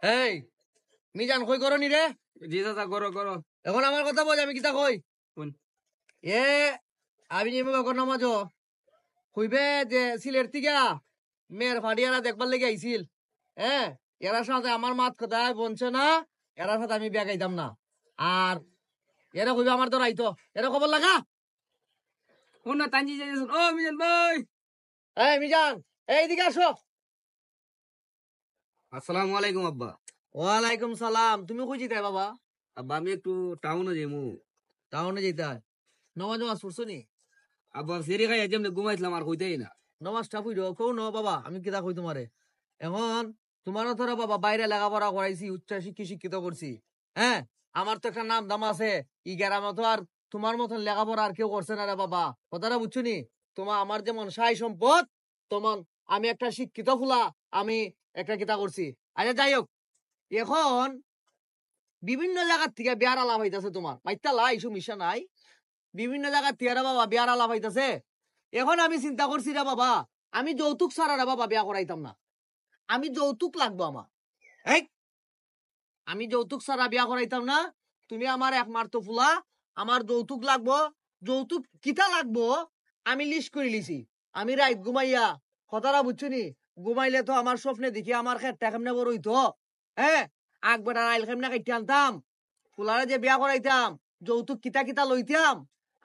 এই মিজান কই করো নি রে? জি চাচা করো করো। এখন আমার কথা বল, আমি কিতা কই কোন? এ আমি নিমে কখন নামাজ হইবে যে সিলের তিগা মেয়ের ফাটিয়ারা দেখবার লেগে আইছিল। হ্যাঁ, এরার সাথে আমার মাত কথায় বলছে না, এরার সাথে আমি বিয়া গাইতাম না। আর এরা কইবে আমার তো রাইতো, এরা খবর লাগা। কোন না তানজি যাইছেন? ও মিজান ভাই, এই মিজান, এইদিকে আসো। আসসালামু আলাইকুম আব্বা। ওয়ালাইকুম সালাম। তুমি কই যেতে বাবা? আব্বা আমি একটু টাউনে যাইমু। টাউনে যেতে হয়? নমাজ নমাজ পড়ছো নি? আব্বা সেরি খাই যেমনি ঘুমাইছিলাম আর কইতেই না। নমাজটা পড়ো কও ন বাবা, আমি কিতা কই তোমারে। এখন তোমারও তোরা বাবা বাইরে লেখাপড়া করাইছি, উচ্চ শিক্ষিত করছি। হ্যাঁ, আমার তো একটা নাম দাম আছে। ই গ্রামে তো আর তোমার মতন লেখাপড়া আর কেউ করছে না রে বাবা। কথাটা বুঝছো নি? তোমার আমার যেমন সাই সম্পদ, তেমন আমি একটা শিক্ষিত ফুলা, আমি একটা কিতা করছি। আচ্ছা যাই হোক, এখন বিভিন্ন জায়গার থেকে বিয়ার আলাপ হইতাছে তোমার মাইতালা এইসব মিশা নাই। বিভিন্ন জায়গার থেকে রে বাবা বিয়ার আলাপ হইতাছে। এখন আমি চিন্তা করছি রে বাবা, আমি যৌতুক ছাড়া রে বাবা বিয়া করাইতাম না। আমি যৌতুক লাগবো আমার। এই আমি যৌতুক ছাড়া বিয়া করাইতাম না। তুমি আমার একমাত্র ফুলা, আমার যৌতুক লাগবো। যৌতুক কিতা লাগবো আমি লিস্ট করে লিছি। আমি রাইত ঘুমাইয়া কথাটা বুঝছো নি, ঘুমাইলে তো আমার স্বপ্নে দেখি আমার খেটটা কেমনে বড় হইতো। হ্যাঁ, আগ বেটা আইল কেমনে কাইতে আনতাম, ফুলারে যে বিয়া করাইতাম, যৌতুক কিতা কিতা লইতাম।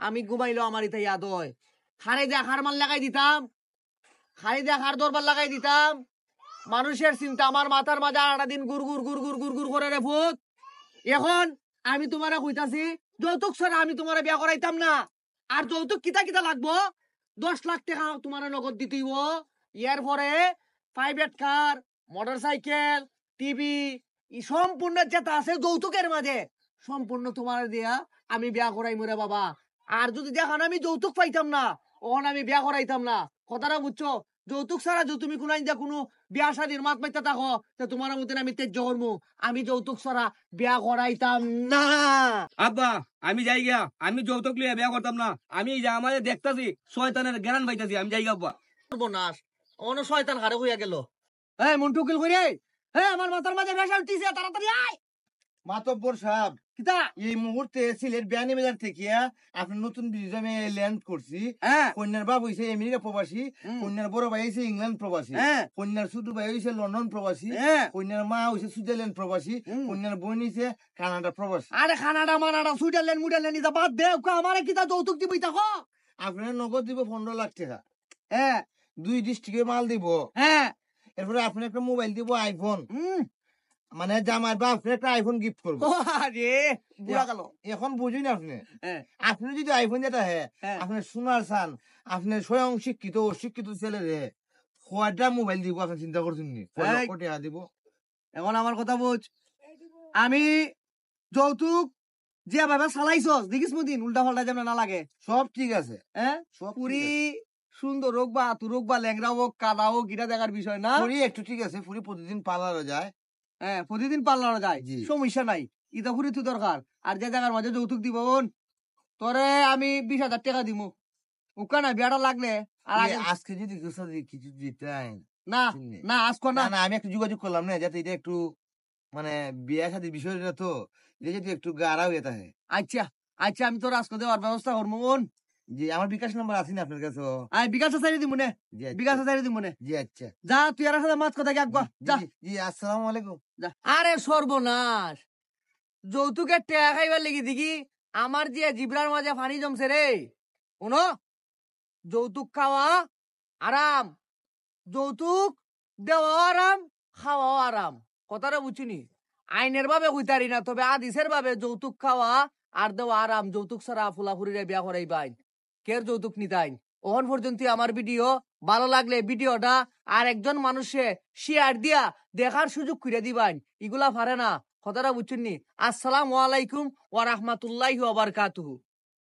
আমি ঘুমাইলো আমার ইতা ইয়াদ হয়। খারে দিয়া খার মাল লাগাই দিতাম, খারে দিয়া খার দরবার লাগাই দিতাম। মানুষের চিন্তা আমার মাথার মাঝে আড়া দিন গুড় গুড় গুড় গুড় গুড় গুড় করে রে ভূত। এখন আমি তোমারে কইতাছি যৌতুক ছাড়া আমি তোমারে বিয়া করাইতাম না। আর যৌতুক কিতা কিতা লাগবো, 10 লাখ টাকা তোমার নগদ দিতেইব। ইয়ার পরে private car, motor cycle, TV, সম্পূর্ণ যেটা আছে যৌতুকের মাঝে সম্পূর্ণ তোমার দিয়া আমি বিয়া করাইমু রে বাবা। আর যদি দেখান আমি যৌতুক পাইতাম না, ওখানে আমি বিয়া করাইতাম না। কথাটা বুঝছো? যৌতুক ছাড়া যদি তুমি কোনো বিয়া শাদীর মাত মাইতে থাকো, তো তোমার মতন আমি তেজ করবো। আমি যৌতুক ছাড়া বিয়া করাইতাম না। আব্বা আমি যাই গিয়া, আমি যৌতুক লিয়ে বিয়া করতাম না। আমি যা আমাদের দেখতাছি শয়তানের জ্ঞান পাইতাছি, আমি যাই গা আব্বা। সর্বনাশ, অন্য শয়তান হারে হইয়া গেল। এই মন্টু কিল কইরে, হ্যাঁ আমার মাথার মাঝে ভেসা উঠিছে, তাড়াতাড়ি আয়। মাতব্বর সাহেব, কিতা? এই মুহূর্তে সিলেট বিয়ানীবাজার থেকে আপনার নতুন ব্রিজে ল্যান্ড করছি। হ্যাঁ কন্যার বাপ হইছে আমেরিকা প্রবাসী, কন্যার বড় ভাই হইছে ইংল্যান্ড প্রবাসী, হ্যাঁ কন্যার ছোট ভাই হইছে লন্ডন প্রবাসী, হ্যাঁ কন্যার মা হইছে সুইজারল্যান্ড প্রবাসী, কন্যার বোন হইছে কানাডা প্রবাসী। আরে খানাডা মানাডা সুইজারল্যান্ড মুইজারল্যান্ড ইতা বাদ দে, আমারে কিতা যৌতুক দিবি তা কো। আপনার নগদ দিব 15 লাখ টাকা, হ্যাঁ 2 ডিস্ট্রিক্টে মাল দিব। হ্যাঁ এরপরে আপনি একটা মোবাইল দিব আইফোন, মানে জামার বাপ একটা আইফোন গিফট করবো। আরে বুড়া গেল। এখন বুঝুন আপনি, হ্যাঁ আপনি যদি আইফোন যেটা হ্যাঁ হ্যাঁ আপনি শোনার চান, আপনি স্বয়ং শিক্ষিত অশিক্ষিত ছেলে রে কয়টা মোবাইল দিব আপনি চিন্তা করছেন নি? কয় লক্ষ টাকা দিব? এখন আমার কথা বুঝ, আমি যৌতুক যেভাবে চালাইছস দেখিস মদিন উল্টা পাল্টা যেন না লাগে। সব ঠিক আছে, হ্যাঁ সব পুরি সুন্দর হোক বা আতুর হোক বা ল্যাংরা হোক কাদা হোক, গিটা দেখার বিষয় না। ফুরি একটু ঠিক আছে, ফুরি প্রতিদিন পার্লারে যায়। হ্যাঁ প্রতিদিন পাল্লানো যায়, জি। সমস্যা নাই। ইটা ফুরি তুই দরকার। আর যে জায়গার মাঝে যৌতুক দিব তোরে আমি 20,000 টাকা দিব, উকা না বিয়াটা লাগলে। আর আগে আজকে যদি কিছু দিতেন না না আজকে না না। না, আমি একটু যোগাযোগ করলাম না, যাতে এটা একটু মানে বিয়ে শাদীর বিষয়টা তো এটা যদি একটু গাড়া হয়ে থাকে। আচ্ছা আচ্ছা, আমি তোর আজকে দেওয়ার ব্যবস্থা করবো। মন জি, আমার বিকাশ নাম্বার আছে না আপনার কাছে? আয় বিকাশে চাইলে দিব মনে, জি আচ্ছা। বিকাশে চাইলে দিব মনে। জি আচ্ছা, যা তুই আর সাথে মাছ কথা একবার যা। জি আসসালামু আলাইকুম। যা। আরে সর্বনাশ, যৌতুকের টেকা খাইবার লেগে দেখি আমার যে জিব্রার মাঝে পানি জমছে রে। শুনো, যৌতুক খাওয়া আরাম, যৌতুক দেওয়া আরাম, খাওয়াও আরাম। কথাটা বুঝছিনি? আইনের ভাবে কইতারি না, তবে আদিসের ভাবে যৌতুক খাওয়া আর দেওয়া আরাম। যৌতুক ছাড়া ফুলাফুরিরে বিয়া করাইবাই, কের যৌতুক নিতাইন। ওহন পর্যন্ত আমার ভিডিও ভালো লাগলে ভিডিওটা আর একজন মানুষে শেয়ার দিয়া দেখার সুযোগ করে দিবাই। এগুলা পারে না। কথাটা বুঝছেন নি? আসসালামু আলাইকুম ওয়া রাহমাতুল্লাহি ওয়া বারাকাতুহু।